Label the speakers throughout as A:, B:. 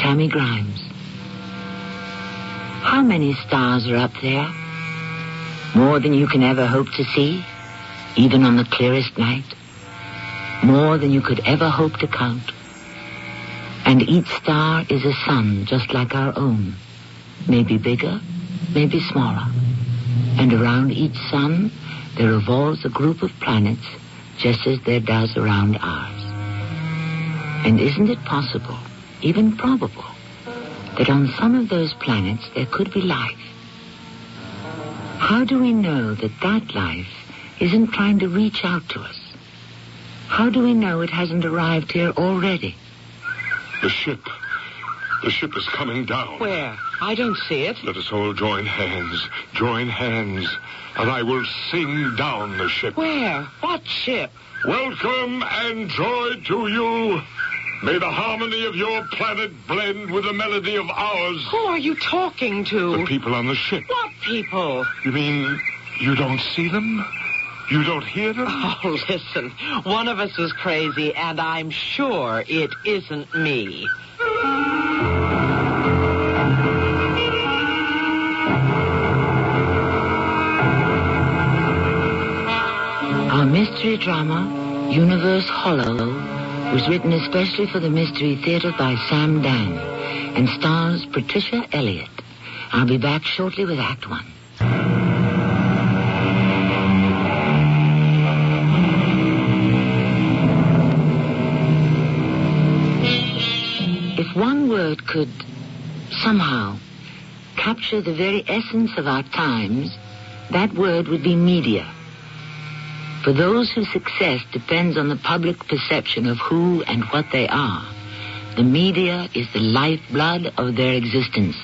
A: Tammy Grimes. How many stars are up there? More than you can ever hope to see, even on the clearest night. More than you could ever hope to count. And each star is a sun just like our own. Maybe bigger, maybe smaller. And around each sun, there revolves a group of planets just as there does around ours. And isn't it possible, even probable, that on some of those planets there could be life? How do we know that that life isn't trying to reach out to us? How do we know it hasn't arrived here already?
B: The ship is coming down.
A: Where? I don't see it.
B: Let us all join hands, and I will sing down the ship.
A: Where? What ship?
B: Welcome and joy to you. May the harmony of your planet blend with the melody of ours.
A: Who are you talking to?
B: The people on the ship.
A: What people?
B: You mean you don't see them? You don't hear them?
A: Oh, listen. One of us is crazy, and I'm sure it isn't me. Our mystery drama, Universe Hollow, was written especially for the Mystery Theater by Sam Dan and stars Patricia Elliott. I'll be back shortly with Act One. If one word could somehow capture the very essence of our times, that word would be media. For those whose success depends on the public perception of who and what they are, the media is the lifeblood of their existence.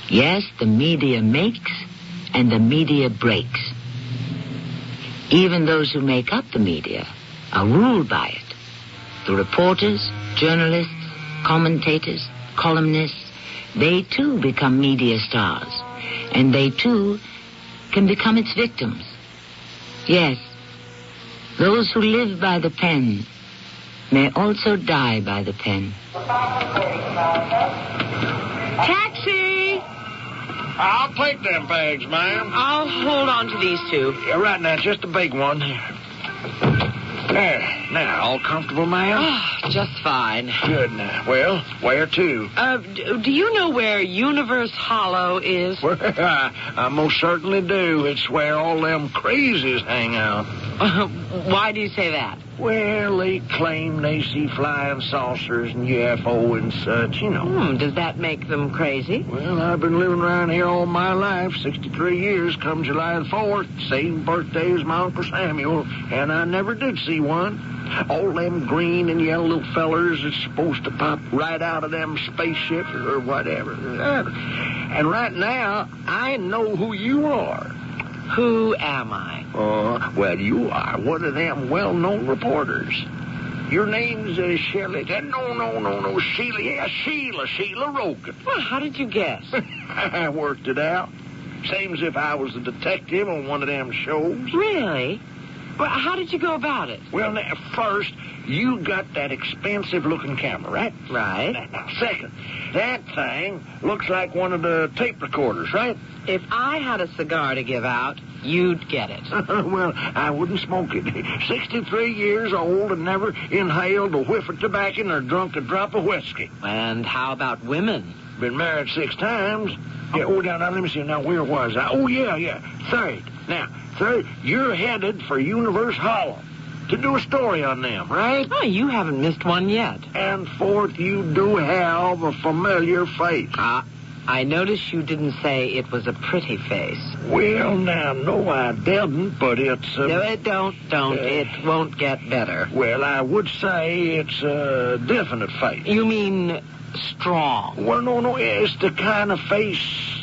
A: Yes, the media makes and the media breaks. Even those who make up the media are ruled by it. The reporters, journalists, commentators, columnists, they too become media stars, and they too can become its victims. Yes, those who live by the pen may also die by the pen. Taxi!
C: I'll take them bags, ma'am.
A: I'll hold on to these two.
C: Yeah, right now, just a big one. There. Now, all comfortable, ma'am?
A: Oh, just fine.
C: Good now. Well, where to?
A: Do you know where Universe Hollow is?
C: Well, I most certainly do. It's where all them crazies hang out.
A: Why do you say that?
C: Well, they claim they see flying saucers and UFO and such, you know.
A: Does that make them crazy?
C: Well, I've been living around here all my life, 63 years, come July the 4th, same birthday as my Uncle Samuel, and I never did see one. All them green and yellow little fellers that's supposed to pop right out of them spaceships or whatever. And right now, I know who you are.
A: Who am I?
C: Well, you are one of them well-known reporters. Your name's Shelley. No, Sheila. Yeah, Sheila Rogan.
A: Well, how did you guess?
C: I worked it out. Same as if I was a detective on one of them shows.
A: Really? Well, how did you go about it?
C: Well, now, first, you got that expensive-looking camera, right?
A: Right.
C: Now, second, that thing looks like one of the tape recorders, right?
A: If I had a cigar to give out, you'd get it.
C: Well, I wouldn't smoke it. 63 years old and never inhaled a whiff of tobacco or drunk a drop of whiskey.
A: And how about women?
C: Been married 6 times. Yeah, now, let me see. Now, where was I? Oh, yeah. Third. Now, you're headed for Universe Hollow to do a story on them, right?
A: Oh, you haven't missed one yet.
C: And fourth, you do have a familiar face.
A: I noticed you didn't say it was a pretty face.
C: Well, now, no, I didn't, but it's...
A: No, don't. It won't get better.
C: Well, I would say it's a definite face.
A: You mean strong?
C: Well, no, it's the kind of face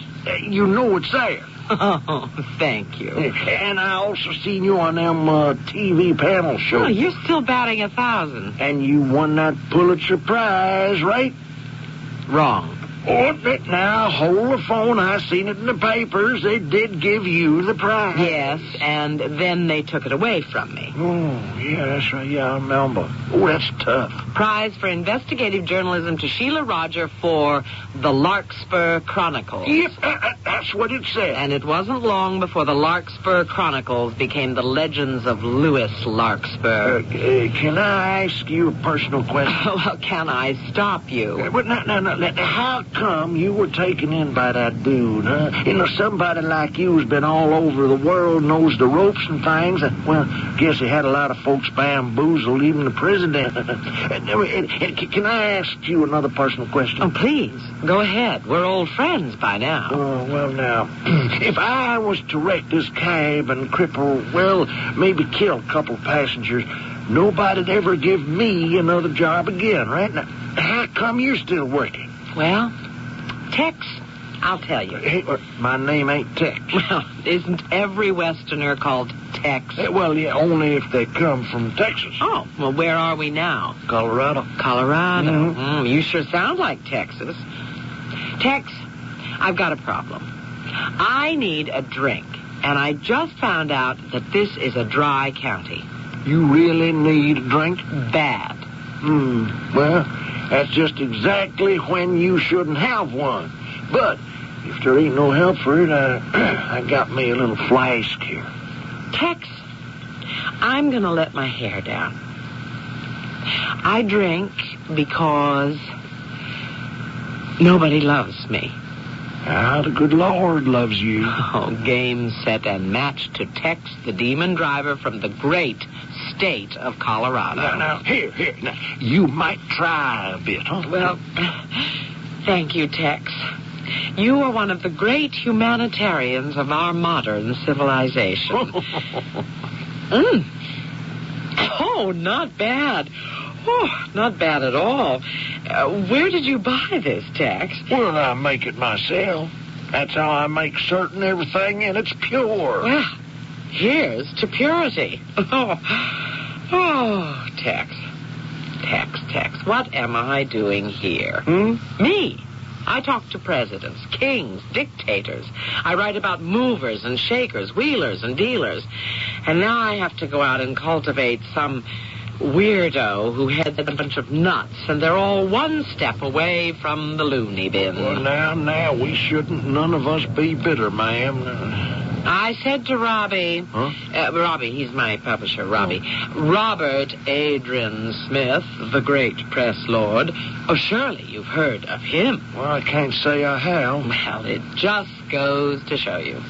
C: you know it's there.
A: Oh, thank you.
C: And I also seen you on them TV panel shows.
A: Oh, you're still batting 1,000.
C: And you won that Pulitzer Prize, right?
A: Wrong.
C: Oh, now, hold the phone. I seen it in the papers. They did give you the prize.
D: Yes, and then they took it away from me.
C: Oh, yeah, that's right. Yeah, I remember. Oh, that's tough.
D: Prize for investigative journalism to Sheila Roger for the Larkspur Chronicles.
C: Yep, that's what it said.
D: And it wasn't long before the Larkspur Chronicles became the legends of Louis Larkspur.
C: Can I ask you a personal question?
D: Well, can I stop you?
C: But no. How come you were taken in by that dude, huh? You know, somebody like you who's been all over the world, knows the ropes and things. Well, guess he had a lot of folks bamboozled, even the president. Can I ask you another personal question?
D: Oh, please. Go ahead. We're old friends by now.
C: Oh, well, now, if I was to wreck this cab and cripple, well, maybe kill a couple passengers, nobody'd ever give me another job again, right? Now, how come you're still working?
D: Well, Tex, I'll tell you.
C: Hey, my name ain't Tex.
D: Well, isn't every Westerner called Tex?
C: Well, yeah, only if they come from Texas.
D: Oh, well, where are we now?
C: Colorado.
D: Colorado.
C: Mm-hmm.
D: You sure sound like Texas. Tex, I've got a problem. I need a drink, and I just found out that this is a dry county.
C: You really need a drink?
D: Bad.
C: Well, that's just exactly when you shouldn't have one. But if there ain't no help for it, I got me a little flask here.
D: Tex, I'm going to let my hair down. I drink because nobody loves me.
C: Ah, the good Lord loves you.
D: Oh, game, set, and match to Tex, the demon driver from the great state of Colorado.
C: Now, here. Now, you might try a bit, huh?
D: Well, thank you, Tex. You are one of the great humanitarians of our modern civilization. Oh, not bad. Oh, not bad at all. Where did you buy this, Tex?
C: Well, I make it myself. That's how I make certain everything in it's pure.
D: Well, here's to purity. Oh, Tex. Tex, what am I doing here? Me. I talk to presidents, kings, dictators. I write about movers and shakers, wheelers and dealers. And now I have to go out and cultivate some weirdo who had a bunch of nuts, and they're all one step away from the loony bin.
C: Well, now, we shouldn't none of us be bitter, ma'am.
D: I said to Robbie...
C: Huh?
D: Robbie, he's my publisher, Robbie. Robert Adrian Smith, the great press lord. Oh, surely you've heard of him.
C: Well, I can't say I have.
D: Well, it just goes to show you.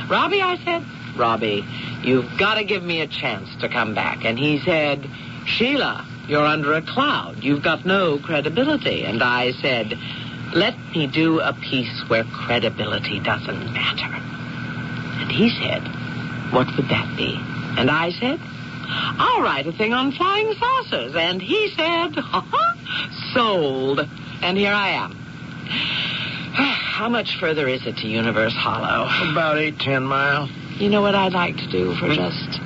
D: Robbie, I said, Robbie, you've got to give me a chance to come back. And he said, Sheila, you're under a cloud. You've got no credibility. And I said, let me do a piece where credibility doesn't matter. And he said, what would that be? And I said, I'll write a thing on flying saucers. And he said, sold. And here I am. How much further is it to Universe Hollow?
C: About 8-10 miles.
D: You know what I'd like to do for just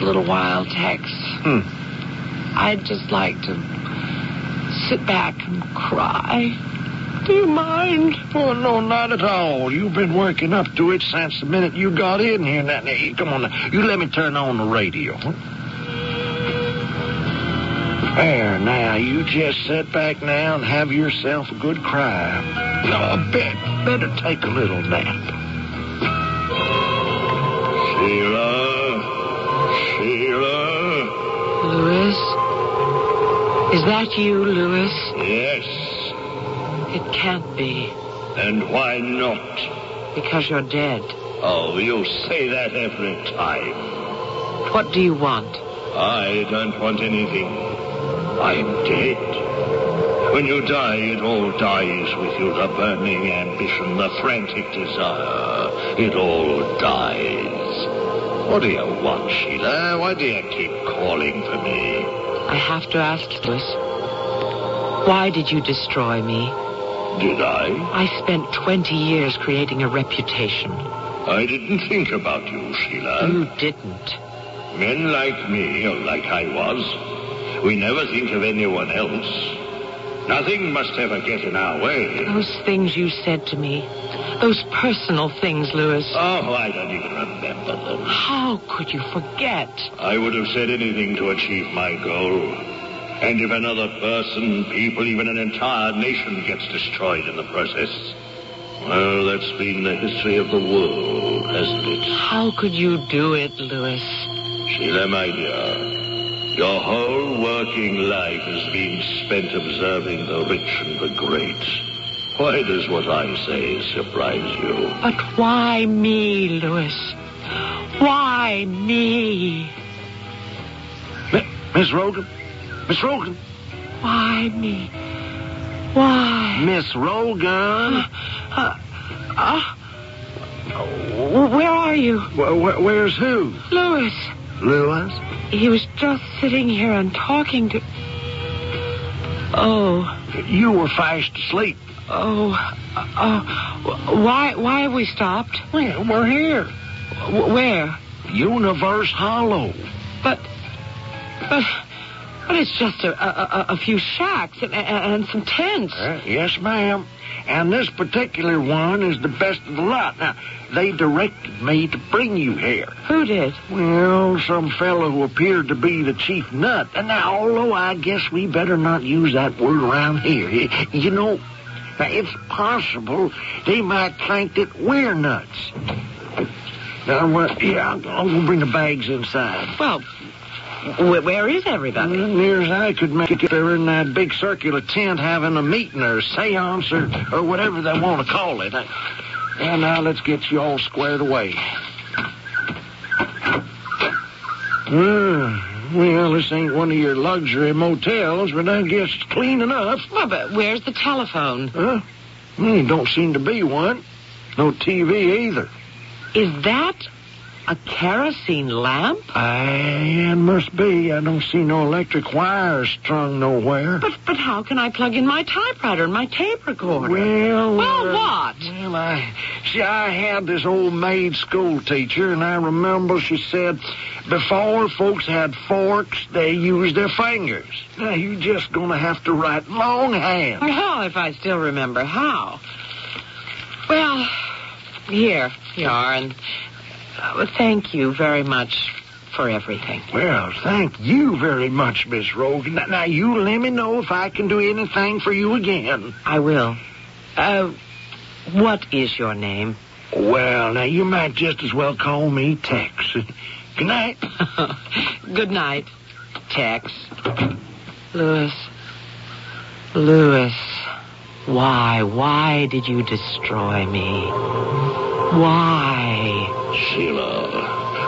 D: a little while, Tex? I'd just like to sit back and cry. Do you mind?
C: Oh, no, not at all. You've been working up to it since the minute you got in here. Now, come on, now. You let me turn on the radio. There, now, you just sit back now and have yourself a good cry. No, better take a little nap.
B: Sheila.
D: Louis? Is that you, Louis?
B: Yes.
D: It can't be.
B: And why not?
D: Because you're dead.
B: Oh, you say that every time.
D: What do you want?
B: I don't want anything. I'm dead. When you die, it all dies with you. The burning ambition, the frantic desire. It all dies. What do you want, Sheila? Why do you keep calling for me?
D: I have to ask, Louis. Why did you destroy me?
B: Did I?
D: I spent 20 years creating a reputation.
B: I didn't think about you, Sheila.
D: You didn't.
B: Men like me, or like I was, we never think of anyone else. Nothing must ever get in our way.
D: Those things you said to me. Those personal things, Louis.
B: Oh, I don't even remember them.
D: How could you forget?
B: I would have said anything to achieve my goal. And if another person, people, even an entire nation gets destroyed in the process, well, that's been the history of the world, hasn't it?
D: How could you do it, Louis?
B: Sheila, my dear, your whole working life has been spent observing the rich and the great. Why does what I say surprise you?
D: But why me, Louis? Why me?
C: Miss Rogan? Miss Rogan?
D: Why me? Why?
C: Miss Rogan?
D: Where are you?
C: Where's who?
D: Louis.
C: Louis?
D: He was just sitting here and talking to... Oh.
C: You were fast asleep.
D: Oh. Why have we stopped?
C: Well, we're here.
D: Where?
C: Universe Hollow.
D: But it's just a few shacks and some tents.
C: Yes, ma'am. And this particular one is the best of the lot. Now, they directed me to bring you here.
D: Who did?
C: Well, some fellow who appeared to be the chief nut. And now, although I guess we better not use that word around here. You know, it's possible they might think that we're nuts. Now, I'll go bring the bags inside.
D: Well, where is everybody?
C: Near as I could make it, they're in that big circular tent having a meeting or a seance or whatever they want to call it. And now let's get you all squared away. Well, this ain't one of your luxury motels, but I guess it's clean enough.
D: Well, but where's the telephone?
C: Huh? Don't seem to be one. No TV either.
D: Is that a kerosene lamp?
C: It must be. I don't see no electric wires strung nowhere.
D: But how can I plug in my typewriter and my tape recorder?
C: Well,
D: what?
C: Well, I had this old maid school teacher, and I remember she said before folks had forks, they used their fingers. Now, you're just going to have to write longhand.
D: Well, if I still remember how. Well, here you are, and... thank you very much for everything.
C: Well, thank you very much, Miss Rogan. Now, you let me know if I can do anything for you again.
D: I will. What is your name?
C: Well, now, you might just as well call me Tex. Good night.
D: Good night, Tex. Louis, why did you destroy me? Why?
B: Sheila.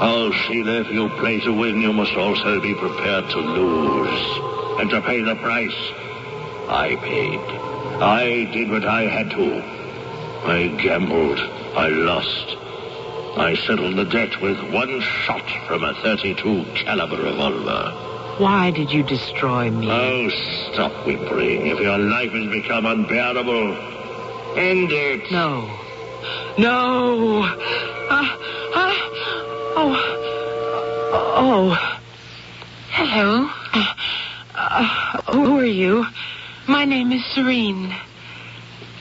B: Oh, Sheila, if you play to win, you must also be prepared to lose. And to pay the price. I paid. I did what I had to. I gambled. I lost. I settled the debt with one shot from a .32 caliber revolver.
D: Why did you destroy me?
B: Oh, stop whimpering. If your life has become unbearable, end it.
D: No. Hello. Who are you?
E: My name is Serene.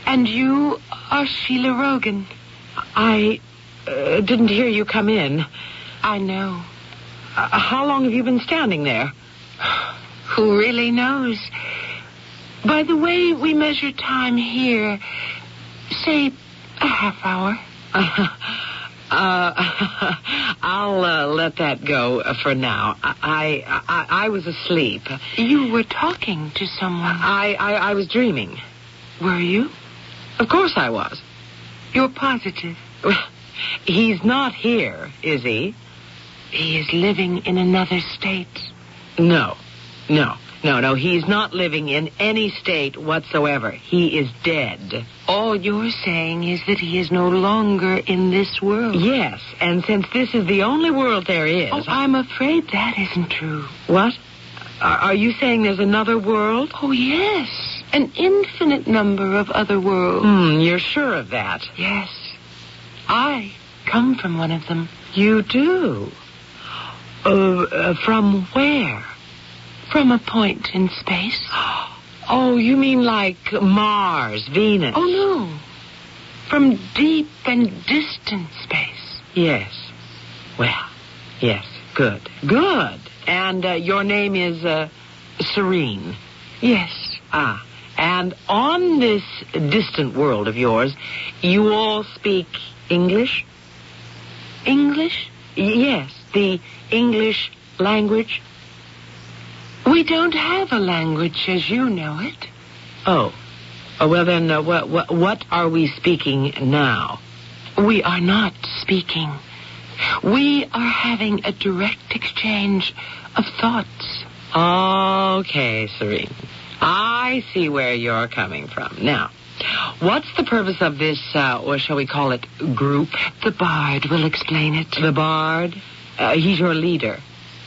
E: And you are Sheila Rogan.
D: I didn't hear you come in.
E: I know.
D: How long have you been standing there?
E: Who really knows? By the way we measure time here, say a half hour.
D: I'll let that go for now. I was asleep.
E: You were talking to someone.
D: I was dreaming.
E: Were you?
D: Of course I was.
E: You're positive?
D: He's not here, is he?
E: He is living in another state.
D: No. He's not living in any state whatsoever. He is dead.
E: All you're saying is that he is no longer in this world.
D: Yes, and since this is the only world there is...
E: Oh, I'm afraid that isn't true.
D: What? Are you saying there's another world?
E: Oh, yes. An infinite number of other worlds.
D: You're sure of that?
E: Yes. I come from one of them.
D: You do? From where?
E: From a point in space.
D: Oh, you mean like Mars, Venus?
E: Oh, no. From deep and distant space.
D: Yes. Well, yes. Good. Good. And your name is Serene.
E: Yes.
D: Ah. And on this distant world of yours, you all speak English?
E: English?
D: Yes, the English language.
E: We don't have a language as you know it.
D: Oh. Well, then, what are we speaking now?
E: We are not speaking. We are having a direct exchange of thoughts.
D: Okay, Serene. I see where you're coming from. Now, what's the purpose of this, or shall we call it, group?
E: The Bard will explain it.
D: The Bard? He's your leader.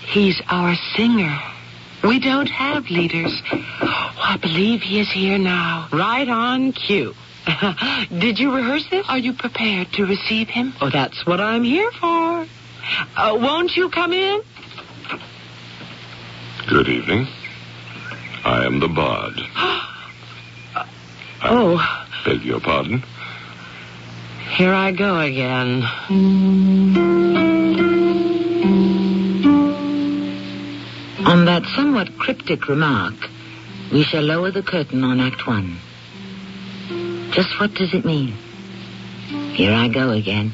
E: He's our singer. We don't have leaders. Oh, I believe he is here now.
D: Right on cue. Did you rehearse this?
E: Are you prepared to receive him?
D: Oh, that's what I'm here for. Won't you come in?
F: Good evening. I am the Bard.
D: Oh.
F: Beg your pardon?
D: Here I go again.
A: On that somewhat cryptic remark, we shall lower the curtain on Act 1. Just what does it mean? Here I go again.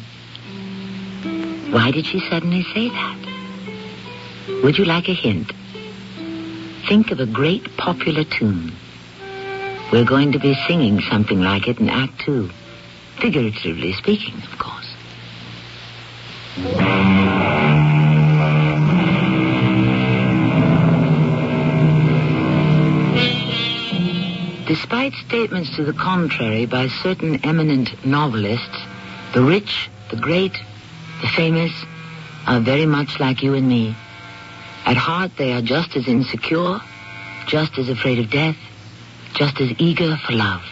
A: Why did she suddenly say that? Would you like a hint? Think of a great popular tune. We're going to be singing something like it in Act 2. Figuratively speaking, of course. Despite statements to the contrary by certain eminent novelists, the rich, the great, the famous are very much like you and me. At heart, they are just as insecure, just as afraid of death, just as eager for love.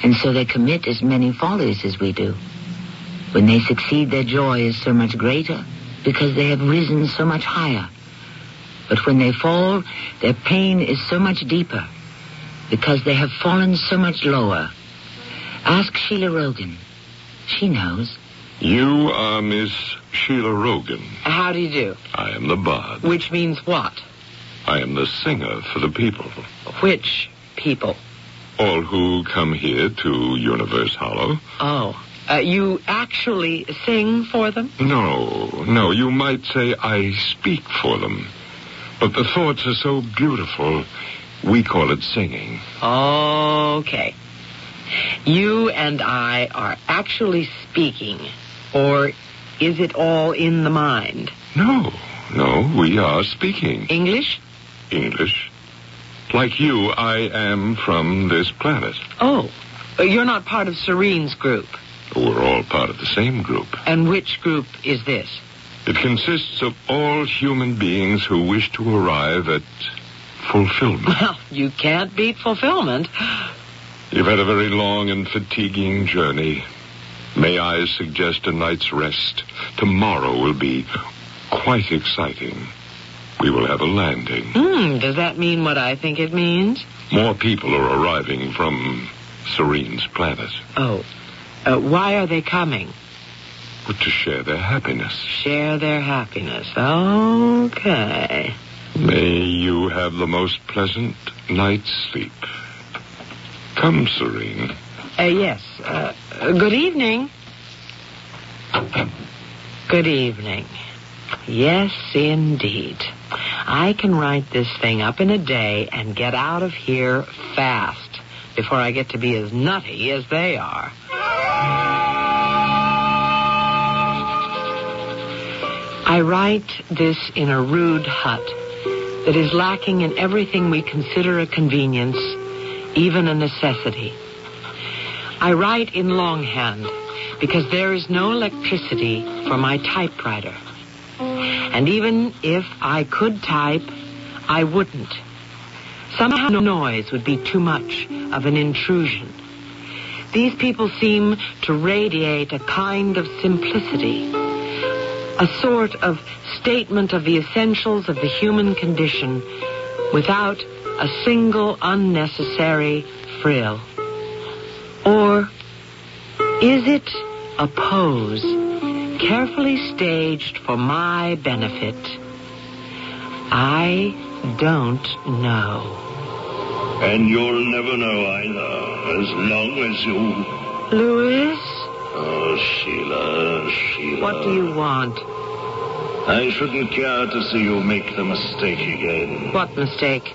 A: And so they commit as many follies as we do. When they succeed, their joy is so much greater because they have risen so much higher. But when they fall, their pain is so much deeper because they have fallen so much lower. Ask Sheila Rogan. She knows.
F: You are Miss Sheila Rogan.
D: How do you do?
F: I am the Bard.
D: Which means what?
F: I am the singer for the people.
D: Which people?
F: All who come here to Universe Hollow.
D: Oh. You actually sing for them?
F: No. You might say I speak for them. But the thoughts are so beautiful, we call it singing.
D: Okay. You and I are actually speaking, or is it all in the mind?
F: No, we are speaking.
D: English?
F: English. Like you, I am from this planet.
D: Oh, you're not part of Serene's group.
F: We're all part of the same group.
D: And which group is this?
F: It consists of all human beings who wish to arrive at fulfillment.
D: Well, you can't beat fulfillment.
F: You've had a very long and fatiguing journey. May I suggest a night's rest? Tomorrow will be quite exciting. We will have a landing.
D: Does that mean what I think it means?
F: More people are arriving from Serene's planet.
D: Oh. Why are they coming?
F: But to share their happiness.
D: Share their happiness. Okay.
F: May you have the most pleasant night's sleep. Come, Serene.
D: Yes. Good evening. Good evening. Yes, indeed. I can write this thing up in a day and get out of here fast before I get to be as nutty as they are. I write this in a rude hut that is lacking in everything we consider a convenience, even a necessity. I write in longhand because there is no electricity for my typewriter. And even if I could type, I wouldn't. Somehow noise would be too much of an intrusion. These people seem to radiate a kind of simplicity, a sort of statement of the essentials of the human condition without a single unnecessary frill? Or is it a pose carefully staged for my benefit? I don't know.
B: And you'll never know either, as long as you...
D: Louis?
B: Oh, Sheila.
D: What do you want?
B: I shouldn't care to see you make the mistake again.
D: What mistake?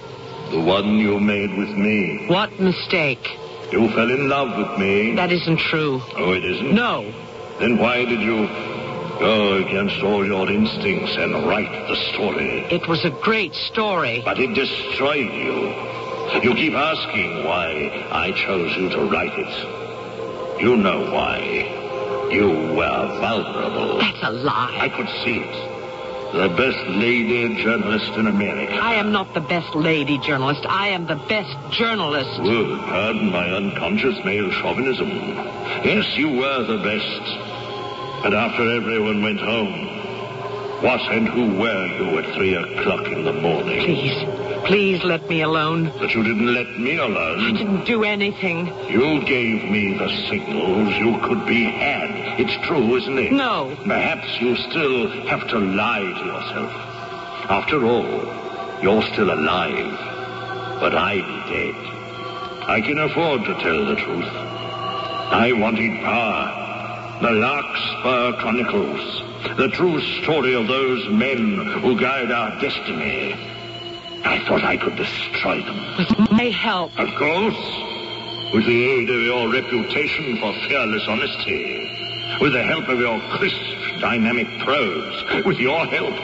B: The one you made with me.
D: What mistake?
B: You fell in love with me.
D: That isn't true.
B: Oh, it isn't?
D: No.
B: Then why did you go against all your instincts and write the story?
D: It was a great story.
B: But it destroyed you. You keep asking why I chose you to write it. You know why. You were vulnerable.
D: That's a lie.
B: I could see it. The best lady journalist in America.
D: I am not the best lady journalist. I am the best journalist.
B: Oh, pardon my unconscious male chauvinism. Yes, you were the best. But after everyone went home, what and who were you at 3 o'clock in the morning?
D: Please let me alone.
B: But you didn't let me alone.
D: I didn't do anything.
B: You gave me the signals you could be had. It's true, isn't it?
D: No.
B: Perhaps you still have to lie to yourself. After all, you're still alive. But I'm dead. I can afford to tell the truth. I wanted power. The Larkspur Chronicles. The true story of those men who guide our destiny. I thought I could destroy them.
D: With my help.
B: Of course. With the aid of your reputation for fearless honesty. With the help of your crisp, dynamic prose. With your help,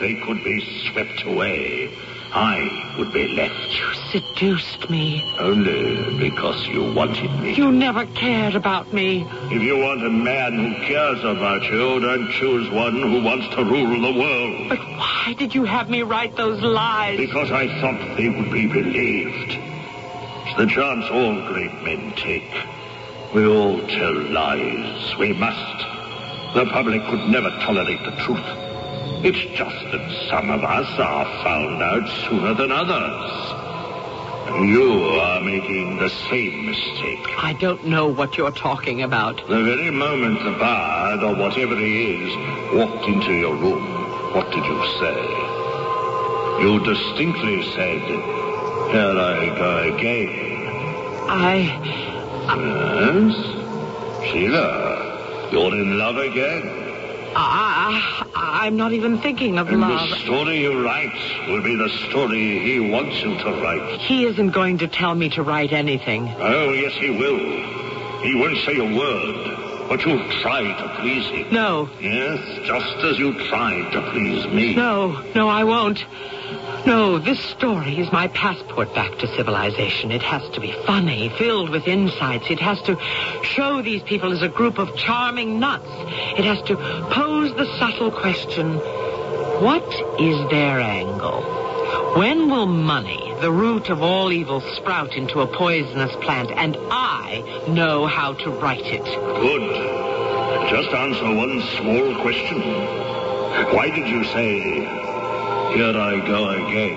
B: they could be swept away. I would be left.
D: You seduced me.
B: Only because you wanted me.
D: You never cared about me.
B: If you want a man who cares about you, don't choose one who wants to rule the world.
D: But why did you have me write those lies?
B: Because I thought they would be believed. It's the chance all great men take. We all tell lies. We must. The public could never tolerate the truth. It's just that some of us are found out sooner than others. And you are making the same mistake.
D: I don't know what you're talking about.
B: The very moment the bard, or whatever he is, walked into your room, what did you say? You distinctly said, "Here I go again." Yes? Sheila, you're in love again.
D: I'm not even thinking of love.
B: And the story you write will be the story he wants you to write.
D: He isn't going to tell me to write anything.
B: Oh, yes, he will. He won't say a word, but you'll try to please him.
D: No.
B: Yes, just as you tried to please me.
D: No, I won't. No, this story is my passport back to civilization. It has to be funny, filled with insights. It has to show these people as a group of charming nuts. It has to pose the subtle question, what is their angle? When will money, the root of all evil, sprout into a poisonous plant? And I know how to write it.
B: Good. Just answer one small question. Why did you say... "Here I go again"?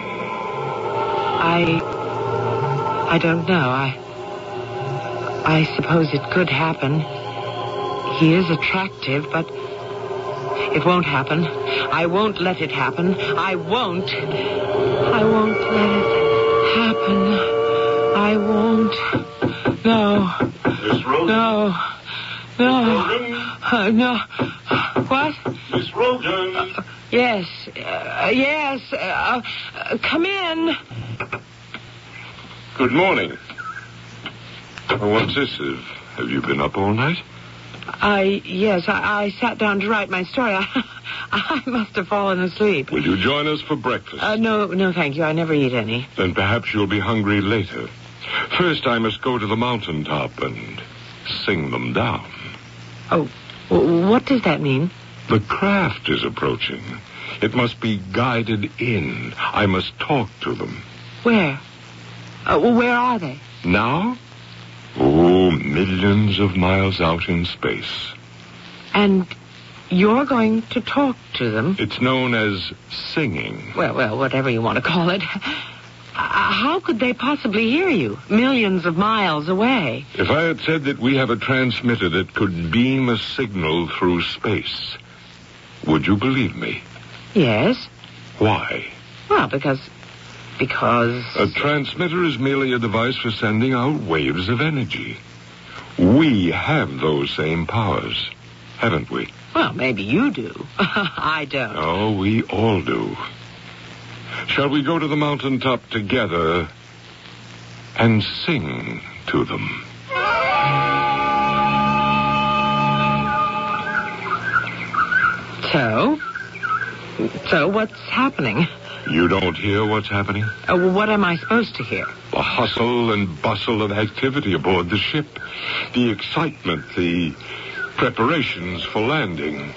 D: I don't know. I suppose it could happen. He is attractive, but it won't happen. I won't let it happen. I won't let it happen. I won't. No.
B: Miss Rogan?
D: No. No. What?
B: Miss Rogan?
D: Yes. Come in.
F: Good morning. What's this? Have you been up all night?
D: Yes, I sat down to write my story. I must have fallen asleep.
F: Will you join us for breakfast?
D: No, thank you. I never eat any.
F: Then perhaps you'll be hungry later. First, I must go to the mountaintop and sing them down.
D: Oh, what does that mean?
F: The craft is approaching. It must be guided in. I must talk to them.
D: Where? Where are they?
F: Now? Oh, millions of miles out in space.
D: And you're going to talk to them?
F: It's known as singing.
D: Well, whatever you want to call it. How could they possibly hear you, millions of miles away?
F: If I had said that we have a transmitter that could beam a signal through space, would you believe me?
D: Yes.
F: Why?
D: Well, because...
F: A transmitter is merely a device for sending out waves of energy. We have those same powers, haven't we?
D: Well, maybe you do. I don't.
F: Oh, we all do. Shall we go to the mountaintop together and sing to them?
D: So what's happening?
F: You don't hear what's happening?
D: What am I supposed to hear?
F: The hustle and bustle of activity aboard the ship. The excitement, the preparations for landing.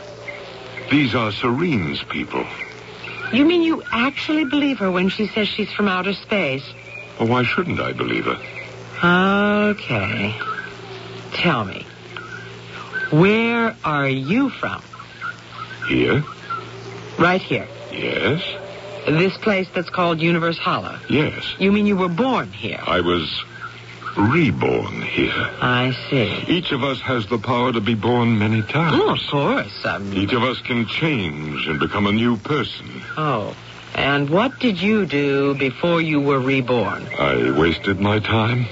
F: These are Serene's people.
D: You mean you actually believe her when she says she's from outer space?
F: Well, why shouldn't I believe her?
D: Okay. Tell me, where are you from?
F: Here?
D: Right here.
F: Yes.
D: This place that's called Universe Hollow?
F: Yes.
D: You mean you were born here?
F: I was reborn here.
D: I see.
F: Each of us has the power to be born many times.
D: Oh, of course.
F: Each of us can change and become a new person.
D: Oh. And what did you do before you were reborn?
F: I wasted my time.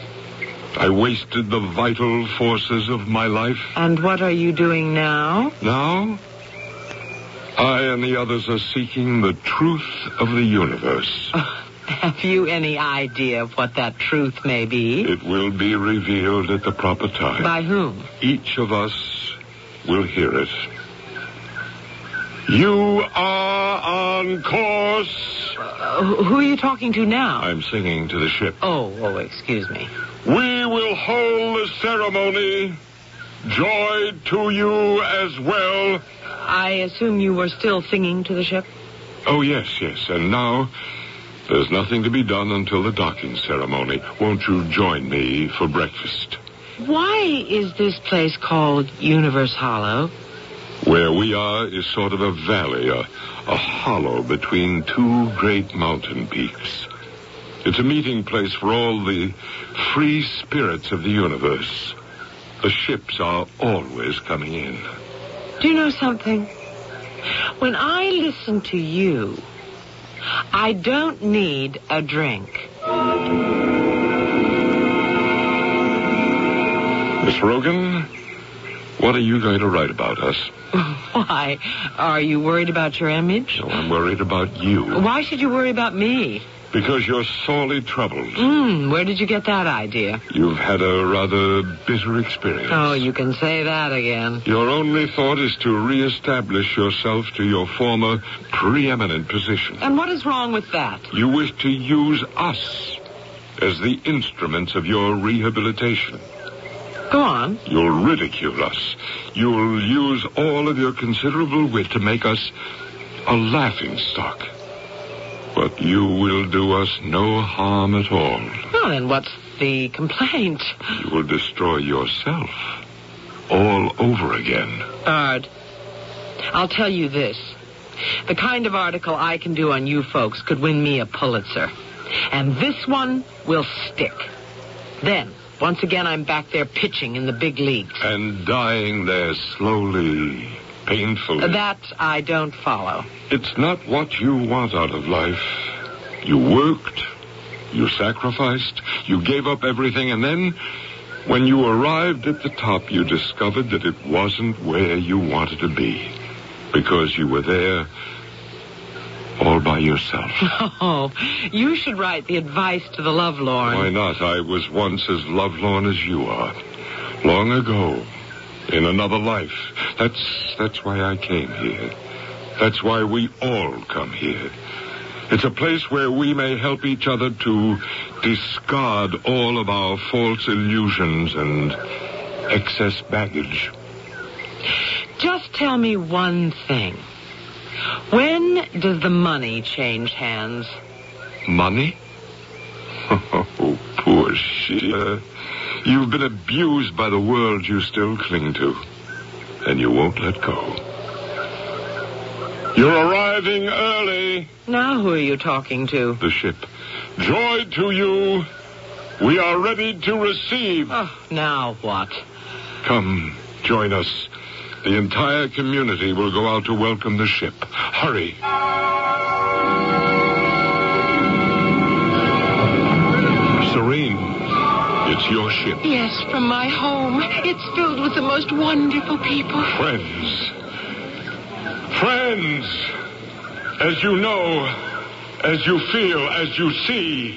F: I wasted the vital forces of my life.
D: And what are you doing now?
F: Now? I and the others are seeking the truth of the universe.
D: Have you any idea of what that truth may be?
F: It will be revealed at the proper time.
D: By whom?
F: Each of us will hear it. You are on course.
D: Who are you talking to now?
F: I'm singing to the ship.
D: Oh, excuse me.
F: We will hold the ceremony. Joy to you as well.
D: I assume you were still singing to the ship?
F: Oh, yes. And now, there's nothing to be done until the docking ceremony. Won't you join me for breakfast?
D: Why is this place called Universe Hollow?
F: Where we are is sort of a valley, a hollow between two great mountain peaks. It's a meeting place for all the free spirits of the universe. The ships are always coming in.
D: Do you know something? When I listen to you, I don't need a drink.
F: Miss Rogan, what are you going to write about us?
D: Why? Are you worried about your image?
F: No, I'm worried about you.
D: Why should you worry about me?
F: Because you're sorely troubled.
D: Where did you get that idea?
F: You've had a rather bitter experience.
D: Oh, you can say that again.
F: Your only thought is to reestablish yourself to your former preeminent position.
D: And what is wrong with that?
F: You wish to use us as the instruments of your rehabilitation.
D: Go on.
F: You'll ridicule us. You'll use all of your considerable wit to make us a laughingstock. But you will do us no harm at all.
D: Well, then what's the complaint?
F: You will destroy yourself all over again.
D: Bard, I'll tell you this. The kind of article I can do on you folks could win me a Pulitzer. And this one will stick. Then, once again, I'm back there pitching in the big leagues.
F: And dying there slowly, painfully.
D: That I don't follow.
F: It's not what you want out of life. You worked, you sacrificed, you gave up everything, and then, when you arrived at the top, you discovered that it wasn't where you wanted to be. Because you were there all by yourself.
D: Oh, you should write the advice to the lovelorn.
F: Why not? I was once as lovelorn as you are. Long ago. In another life. That's why I came here. That's why we all come here. It's a place where we may help each other to discard all of our false illusions and excess baggage.
D: Just tell me one thing. When does the money change hands?
F: Money? Oh, poor Sheila. You've been abused by the world you still cling to. And you won't let go. You're arriving early.
D: Now who are you talking to?
F: The ship. Joy to you. We are ready to receive.
D: Now what?
F: Come, join us. The entire community will go out to welcome the ship. Hurry. Serene, it's your ship.
E: Yes, from my home. It's filled with the most wonderful people.
F: Friends. Friends. As you know, as you feel, as you see,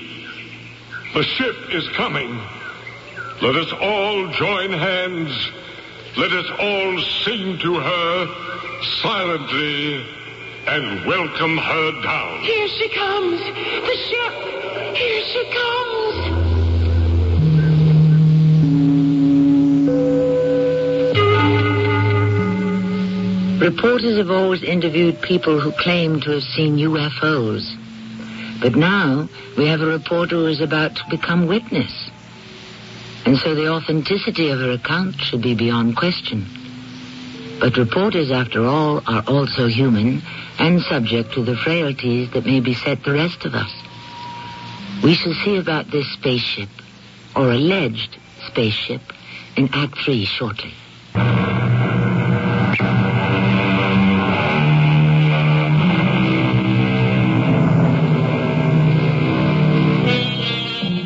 F: the ship is coming. Let us all join hands. Let us all sing to her silently and welcome her down.
E: Here she comes. The ship. Here she comes.
A: Reporters have always interviewed people who claim to have seen UFOs. But now we have a reporter who is about to become witness. And so the authenticity of her account should be beyond question. But reporters, after all, are also human and subject to the frailties that may beset the rest of us. We shall see about this spaceship, or alleged spaceship, in Act 3 shortly.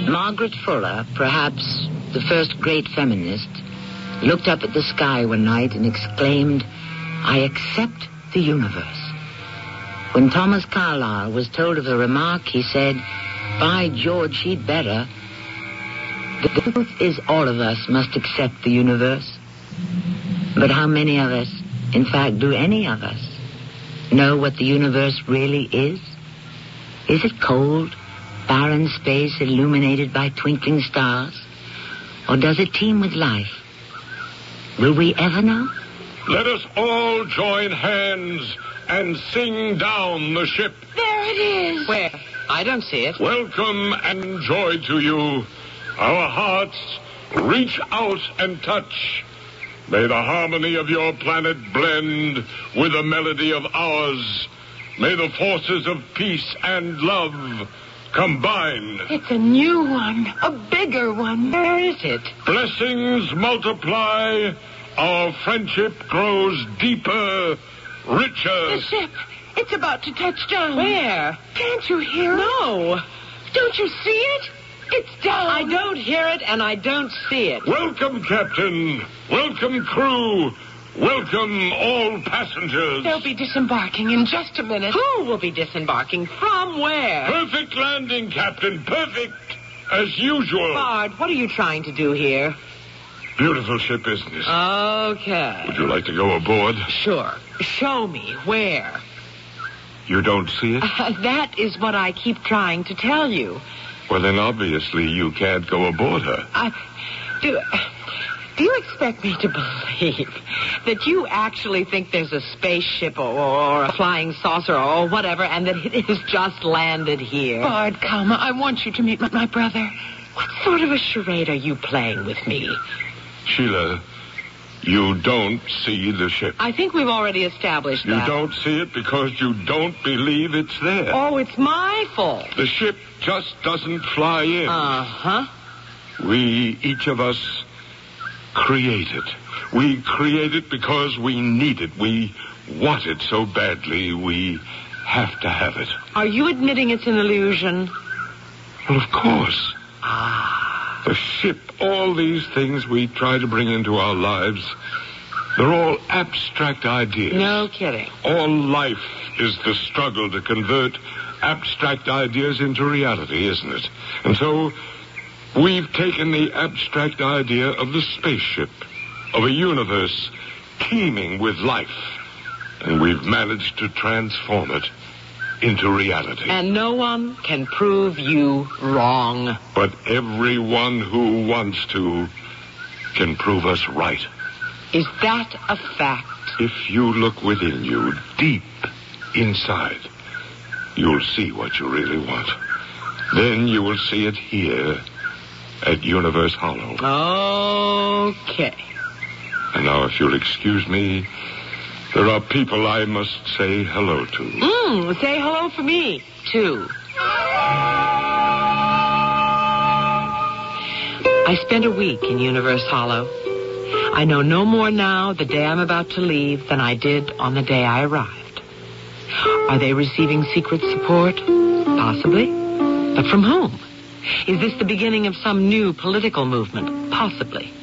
A: Margaret Fuller, perhaps the first great feminist, looked up at the sky one night and exclaimed, "I accept the universe." When Thomas Carlyle was told of the remark, he said, "By George, she'd better." The truth is all of us must accept the universe. But how many of us, in fact, do any of us, know what the universe really is? Is it cold, barren space illuminated by twinkling stars? Or does it teem with life? Will we ever know?
F: Let us all join hands and sing down the ship.
E: There it is.
D: Where? I don't see it.
F: Welcome and joy to you. Our hearts reach out and touch. May the harmony of your planet blend with the melody of ours. May the forces of peace and love combine.
E: It's a new one, a bigger one.
D: Where is it?
F: Blessings multiply. Our friendship grows deeper, richer.
E: The ship. It's about to touch down.
D: Where?
E: Can't you hear it?
D: No.
E: Don't you see it? It's down.
D: I don't hear it and I don't see it.
F: Welcome, Captain. Welcome, crew. Welcome, all passengers.
E: They'll be disembarking in just a minute.
D: Who will be disembarking? From where?
F: Perfect landing, Captain. Perfect. As usual.
D: Bard, what are you trying to do here?
F: Beautiful ship, isn't it?
D: Okay.
F: Would you like to go aboard?
D: Sure. Show me. Where?
F: You don't see it?
D: That is what I keep trying to tell you.
F: Well, then obviously you can't go aboard her.
D: Do you expect me to believe that you actually think there's a spaceship or a flying saucer or whatever and that it has just landed here?
E: Bard, come. I want you to meet my brother.
D: What sort of a charade are you playing with me?
F: Sheila, you don't see the ship.
D: I think we've already established that.
F: You don't see it because you don't believe it's there.
D: Oh, it's my fault.
F: The ship just doesn't fly in.
D: Uh-huh.
F: We, each of us, create it. We create it because we need it. We want it so badly, we have to have it.
D: Are you admitting it's an illusion?
F: Well, of course.
D: Ah.
F: The ship, all these things we try to bring into our lives, they're all abstract ideas.
D: No kidding.
F: All life is the struggle to convert abstract ideas into reality, isn't it? And so we've taken the abstract idea of the spaceship, of a universe teeming with life, and we've managed to transform it into reality.
D: And no one can prove you wrong.
F: But everyone who wants to can prove us right.
D: Is that a fact?
F: If you look within you, deep inside, you'll see what you really want. Then you will see it here at Universe Hollow.
D: Okay.
F: And now, if you'll excuse me, there are people I must say hello to.
D: Say hello for me, too. I spent a week in Universe Hollow. I know no more now the day I'm about to leave than I did on the day I arrived. Are they receiving secret support? Possibly. But from whom? Is this the beginning of some new political movement? Possibly.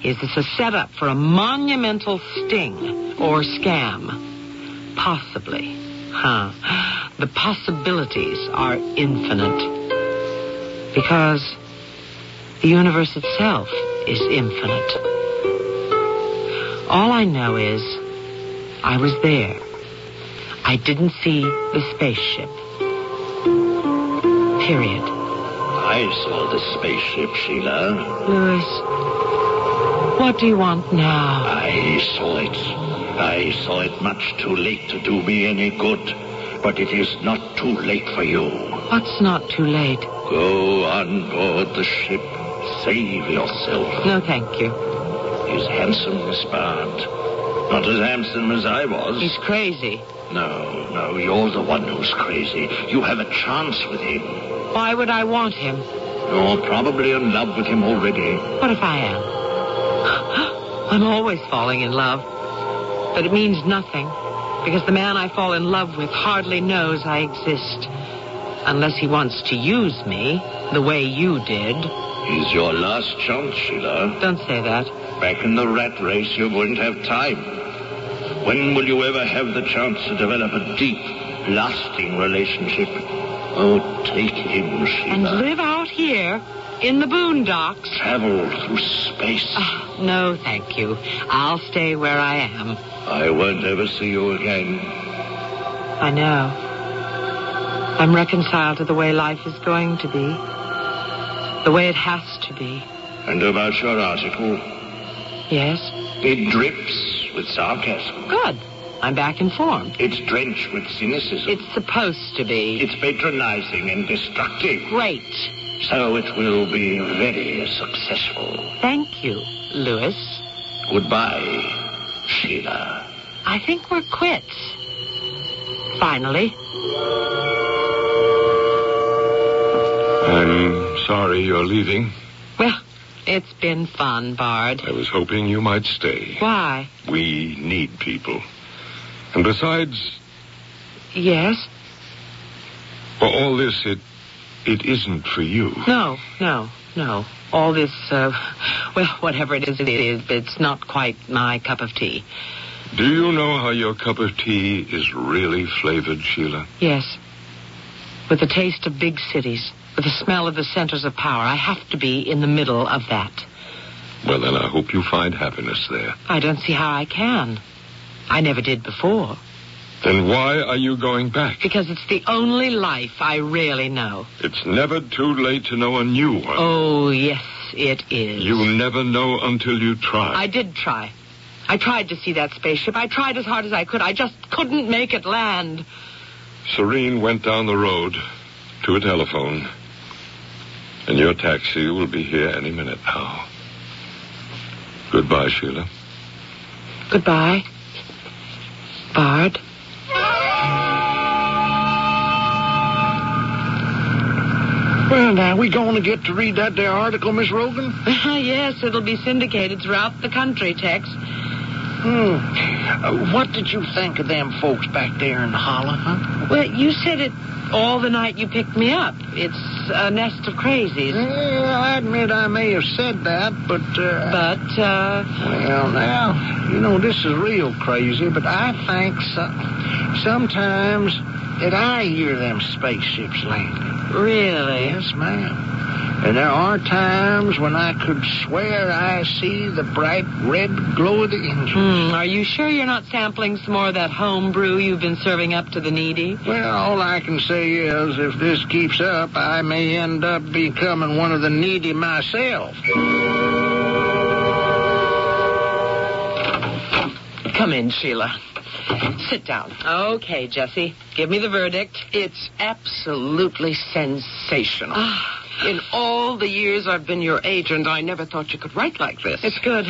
D: Is this a setup for a monumental sting or scam? Possibly. The possibilities are infinite. Because the universe itself is infinite. All I know is I was there. I didn't see the spaceship. Period.
B: I saw the spaceship, Sheila.
D: Louis, what do you want now?
B: I saw it. I saw it much too late to do me any good. But it is not too late for you.
D: What's not too late?
B: Go on board the ship. Save yourself.
D: No, thank you.
B: He's handsome, Miss Bard. Not as handsome as I was.
D: He's crazy.
B: No, you're the one who's crazy. You have a chance with him.
D: Why would I want him?
B: You're probably in love with him already.
D: What if I am? I'm always falling in love. But it means nothing, because the man I fall in love with hardly knows I exist. Unless he wants to use me the way you did.
B: He's your last chance, Sheila.
D: Don't say that.
B: Back in the rat race, you wouldn't have time. When will you ever have the chance to develop a deep, lasting relationship? Oh, take him, Sheila.
D: And live out here in the boondocks.
B: Travel through space.
D: No, thank you. I'll stay where I am.
B: I won't ever see you again.
D: I know. I'm reconciled to the way life is going to be. The way it has to be.
B: And about your article?
D: Yes?
B: It drips with sarcasm.
D: Good. I'm back informed.
B: It's drenched with cynicism.
D: It's supposed to be.
B: It's patronizing and destructive.
D: Great.
B: So it will be very successful.
D: Thank you, Louis.
B: Goodbye, Sheila.
D: I think we're quits. Finally.
F: I'm sorry you're leaving.
D: Well, it's been fun, Bard.
F: I was hoping you might stay.
D: Why?
F: We need people. And besides...
D: Yes?
F: For all this, it isn't for you.
D: No. All this, whatever it is, it's not quite my cup of tea.
F: Do you know how your cup of tea is really flavored, Sheila?
D: Yes. With the taste of big cities, with the smell of the centers of power. I have to be in the middle of that.
F: Well, then I hope you find happiness there.
D: I don't see how I can. I never did before.
F: Then why are you going back?
D: Because it's the only life I really know.
F: It's never too late to know a new one.
D: Oh, yes, it is.
F: You never know until you try.
D: I did try. I tried to see that spaceship. I tried as hard as I could. I just couldn't make it land.
F: Serene went down the road to a telephone. And your taxi will be here any minute now. Goodbye, Sheila.
D: Goodbye, Bard.
C: Well, now, we going to get to read that there article, Miss Rogan?
D: Yes, it'll be syndicated throughout the country, Tex.
C: What did you think of them folks back there in the hollow, huh?
D: Well, you said it all the night you picked me up. It's a nest of crazies.
C: Well, I admit I may have said that, but... Well, now, you know, this is real crazy, but I think sometimes that I hear them spaceships landing.
D: Really?
C: Yes, ma'am. And there are times when I could swear I see the bright red glow of the engines.
D: Are you sure you're not sampling some more of that home brew you've been serving up to the needy?
C: Well, all I can say is if this keeps up, I may end up becoming one of the needy myself.
D: Come in, Sheila. Sit down. Okay, Jessie. Give me the verdict.
E: It's absolutely sensational. In all the years I've been your agent, I never thought you could write like this.
D: It's good.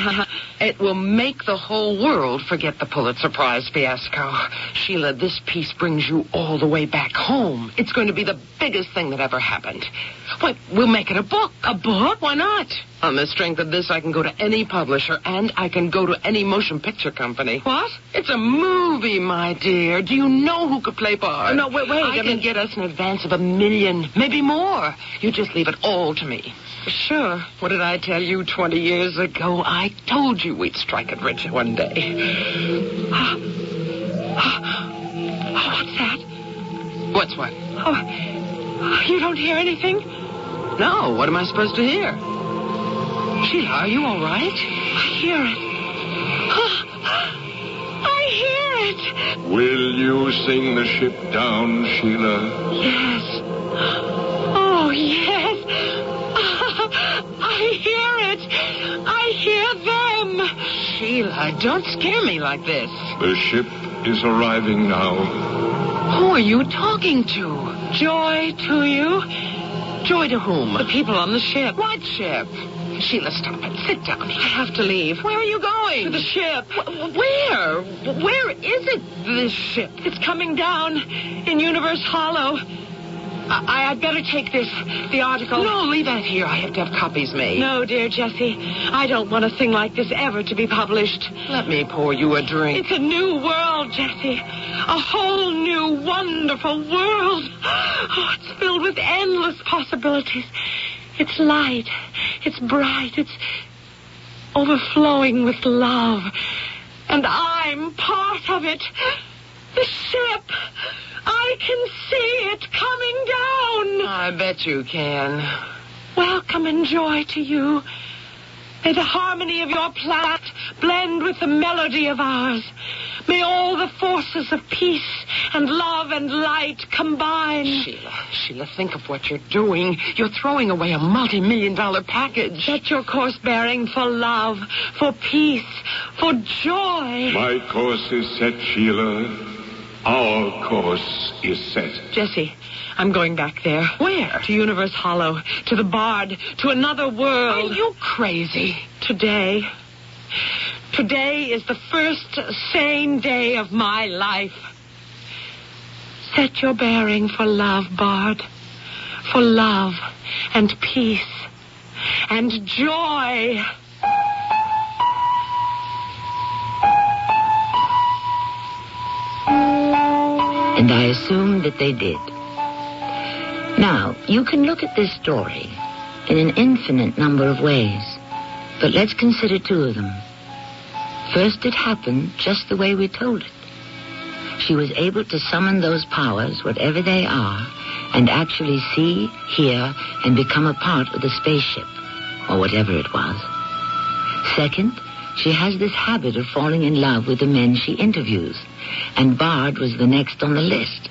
E: It will make the whole world forget the Pulitzer Prize fiasco. Sheila, this piece brings you all the way back home. It's going to be the biggest thing that ever happened. But we'll make it a book.
D: A book?
E: Why not?
D: On the strength of this, I can go to any publisher, and I can go to any motion picture company.
E: What?
D: It's a movie, my dear. Do you know who could play Bard?
E: No, wait.
D: I can get us an advance of $1 million, maybe more. You just leave it all to me.
E: Sure.
D: What did I tell you 20 years ago? I told you we'd strike it rich one day.
E: What's that?
D: What's what?
E: Oh, you don't hear anything?
D: No, what am I supposed to hear? Sheila, are you all right?
E: I hear it. I hear it.
F: Will you sing the ship down, Sheila?
E: Yes. Oh, yes. I hear it. I hear them.
D: Sheila, don't scare me like this.
F: The ship is arriving now.
D: Who are you talking to?
E: Joy to you.
D: Joy to whom?
E: The people on the ship.
D: What ship? Sheila, stop it. Sit down.
E: I have to leave.
D: Where are you going?
E: To the ship.
D: Where? Where is it, this ship?
E: It's coming down in Universe Hollow. I'd better take this, the article.
D: No, leave that here. I have to have copies made.
E: No, dear Jessie. I don't want a thing like this ever to be published.
D: Let me pour you a drink.
E: It's a new world, Jessie. A whole new, wonderful world. Oh, it's filled with endless possibilities. It's light. It's bright. It's overflowing with love. And I'm part of it. The ship. I can see it coming down.
D: I bet you can.
E: Welcome and joy to you. May the harmony of your planet blend with the melody of ours. May all the forces of peace and love and light combine.
D: Sheila, think of what you're doing. You're throwing away a multi-million-dollar package.
E: Set your course bearing for love, for peace, for joy.
F: My course is set, Sheila. Our course is set.
E: Jessie, I'm going back there.
D: Where?
E: To Universe Hollow, to the Bard, to another world.
D: Are you crazy?
E: Today is the first sane day of my life. Set your bearing for love, Bard. For love and peace and joy.
A: And I assumed that they did. Now, you can look at this story in an infinite number of ways, but let's consider two of them. First, it happened just the way we told it. She was able to summon those powers, whatever they are, and actually see, hear, and become a part of the spaceship, or whatever it was. Second, she has this habit of falling in love with the men she interviews, and Bard was the next on the list.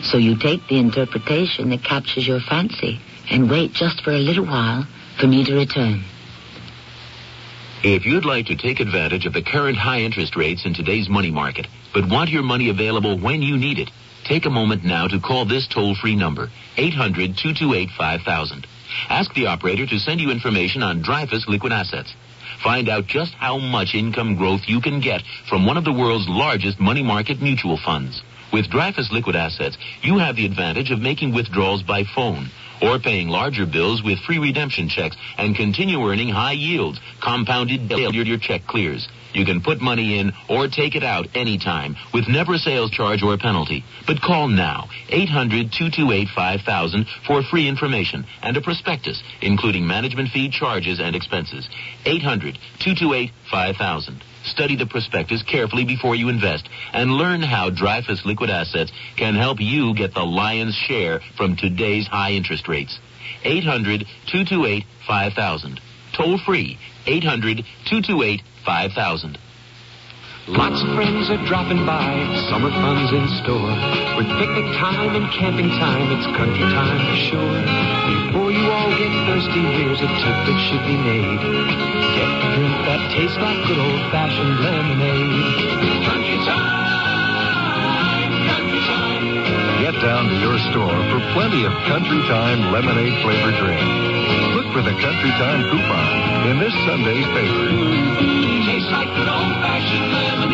A: So you take the interpretation that captures your fancy and wait just for a little while for me to return.
G: If you'd like to take advantage of the current high interest rates in today's money market, but want your money available when you need it, take a moment now to call this toll-free number, 800-228-5000. Ask the operator to send you information on Dreyfus Liquid Assets. Find out just how much income growth you can get from one of the world's largest money market mutual funds. With Dreyfus Liquid Assets, you have the advantage of making withdrawals by phone or paying larger bills with free redemption checks and continue earning high yields, compounded till your check clears. You can put money in or take it out anytime with never a sales charge or penalty. But call now, 800-228-5000 for free information and a prospectus, including management fee, charges, and expenses. 800-228-5000. Study the prospectus carefully before you invest and learn how Dreyfus Liquid Assets can help you get the lion's share from today's high interest rates. 800-228-5000. Toll free, 800-228-5000.
H: Lots of friends are dropping by, summer fun's in store. With picnic time and camping time, it's country time for sure. Before you all get thirsty, here's a tip that should be made. Get a drink that tastes like good old-fashioned lemonade. Country time, country time.
I: Get down to your store for plenty of Country Time lemonade-flavored drink. Look for the Country Time coupon in this Sunday's paper.
H: Tastes like good old-fashioned lemonade.